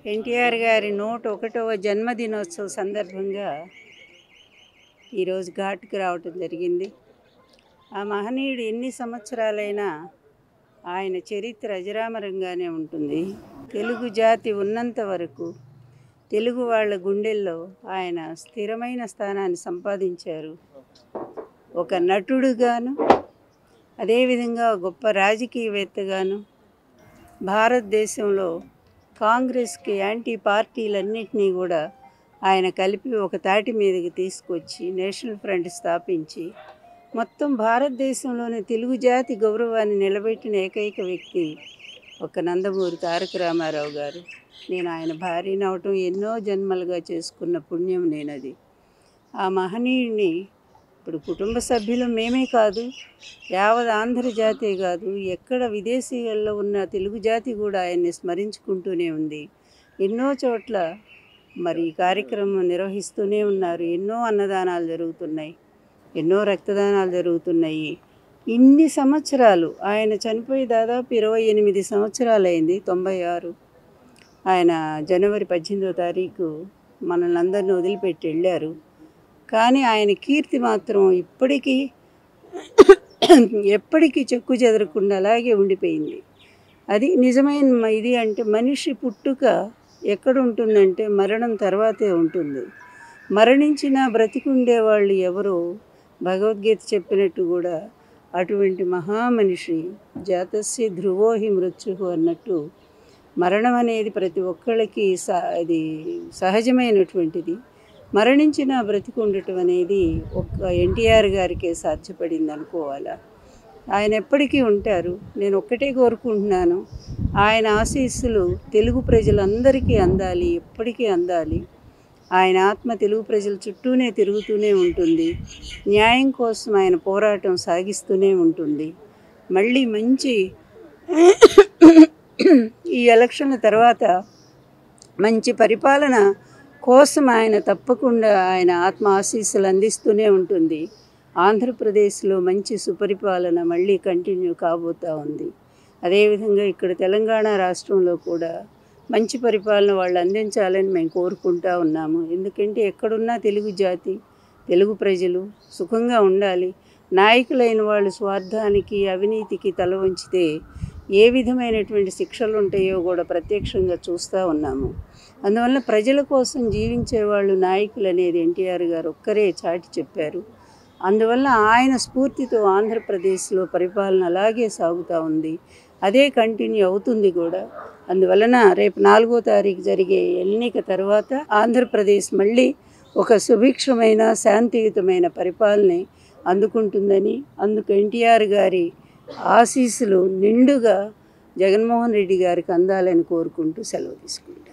ఎన్టీఆర్ గారి 101వ జన్మదినోత్సవ సందర్భంగా ఈరోజు ఘాట్కి రావటం జరిగింది. ఆ మహనీయుడు ఎన్ని సంవత్సరాలైనా ఆయన చరిత్ర అజరామరంగానే ఉంటుంది. తెలుగు జాతి ఉన్నంత వరకు తెలుగు వాళ్ళ గుండెల్లో ఆయన స్థిరమైన స్థానాన్ని సంపాదించారు. ఒక నటుడుగాను, అదేవిధంగా గొప్ప రాజకీయవేత్తగాను, భారతదేశంలో కాంగ్రెస్కి యాంటీ పార్టీలన్నింటినీ కూడా ఆయన కలిపి ఒక తాటి మీదకి తీసుకొచ్చి నేషనల్ ఫ్రంట్ స్థాపించి మొత్తం భారతదేశంలోని తెలుగు జాతి గౌరవాన్ని నిలబెట్టిన ఏకైక వ్యక్తి ఒక నందమూరి తారక రామారావు గారు. నేను ఆయన భార్యని అవటం ఎన్నో జన్మలుగా చేసుకున్న పుణ్యం నేనది. ఆ మహనీయుడిని ఇప్పుడు కుటుంబ సభ్యులు మేమే కాదు, యావత్ ఆంధ్రజాతే కాదు, ఎక్కడ విదేశీయుల్లో ఉన్న తెలుగు జాతి కూడా ఆయన్ని స్మరించుకుంటూనే ఉంది. ఎన్నో చోట్ల మరి ఈ కార్యక్రమం నిర్వహిస్తూనే ఉన్నారు. ఎన్నో అన్నదానాలు జరుగుతున్నాయి, ఎన్నో రక్తదానాలు జరుగుతున్నాయి. ఇన్ని సంవత్సరాలు ఆయన చనిపోయి దాదాపు 28 సంవత్సరాలైంది. 96 ఆయన జనవరి 18వ తారీఖు మనల్ని అందరినీ వదిలిపెట్టి వెళ్ళారు. కానీ ఆయన కీర్తి మాత్రం ఎప్పటికీ చెక్కు చెదరకుండా అలాగే ఉండిపోయింది. అది నిజమైన ఇది అంటే మనిషి పుట్టుక ఎక్కడ ఉంటుందంటే మరణం తర్వాతే ఉంటుంది. మరణించిన బ్రతికుండే వాళ్ళు ఎవరో భగవద్గీత చెప్పినట్టు కూడా అటువంటి మహామనిషి జాతస్య ధ్రువోహి మృత్యుహు అన్నట్టు మరణం అనేది ప్రతి ఒక్కళ్ళకి అది సహజమైనటువంటిది. మరణించిన బ్రతికి ఉండటం అనేది ఒక్క ఎన్టీఆర్ గారికే సాధ్యపడింది అనుకోవాలా. ఆయన ఎప్పటికీ ఉంటారు. నేను ఒక్కటే కోరుకుంటున్నాను, ఆయన ఆశీస్సులు తెలుగు ప్రజలందరికీ అందాలి, ఎప్పటికీ అందాలి. ఆయన ఆత్మ తెలుగు ప్రజల చుట్టూనే తిరుగుతూనే ఉంటుంది. న్యాయం కోసం ఆయన పోరాటం సాగిస్తూనే ఉంటుంది. మళ్ళీ మంచి ఈ ఎలక్షన్ల తర్వాత మంచి పరిపాలన కోసం ఆయన తప్పకుండా ఆయన ఆత్మ ఆశీస్సులు అందిస్తూనే ఉంటుంది. ఆంధ్రప్రదేశ్లో మంచి సుపరిపాలన మళ్ళీ కంటిన్యూ కాబోతూ ఉంది. అదేవిధంగా ఇక్కడ తెలంగాణ రాష్ట్రంలో కూడా మంచి పరిపాలన వాళ్ళు అందించాలని మేము కోరుకుంటూ ఉన్నాము. ఎందుకంటే ఎక్కడున్నా తెలుగు జాతి, తెలుగు ప్రజలు సుఖంగా ఉండాలి. నాయకులైన వాళ్ళు స్వార్థానికి, అవినీతికి తల వంచితే ఏ విధమైనటువంటి శిక్షలు ఉంటాయో కూడా ప్రత్యక్షంగా చూస్తూ ఉన్నాము. అందువల్ల ప్రజల కోసం జీవించేవాళ్ళు నాయకులు అనేది ఎన్టీఆర్ గారు ఒక్కరే చాటి చెప్పారు. అందువల్ల ఆయన స్ఫూర్తితో ఆంధ్రప్రదేశ్లో పరిపాలన అలాగే సాగుతూ ఉంది. అదే కంటిన్యూ అవుతుంది కూడా. అందువలన రేపు 4వ తారీఖు జరిగే ఎన్నిక తర్వాత ఆంధ్రప్రదేశ్ మళ్ళీ ఒక సుభిక్షమైన శాంతియుతమైన పరిపాలన అందుకుంటుందని, అందుకు ఎన్టీఆర్ గారి ఆశీస్సులు నిండుగా జగన్మోహన్ రెడ్డి గారికి అందాలని కోరుకుంటూ సెలవు తీసుకుంటాను.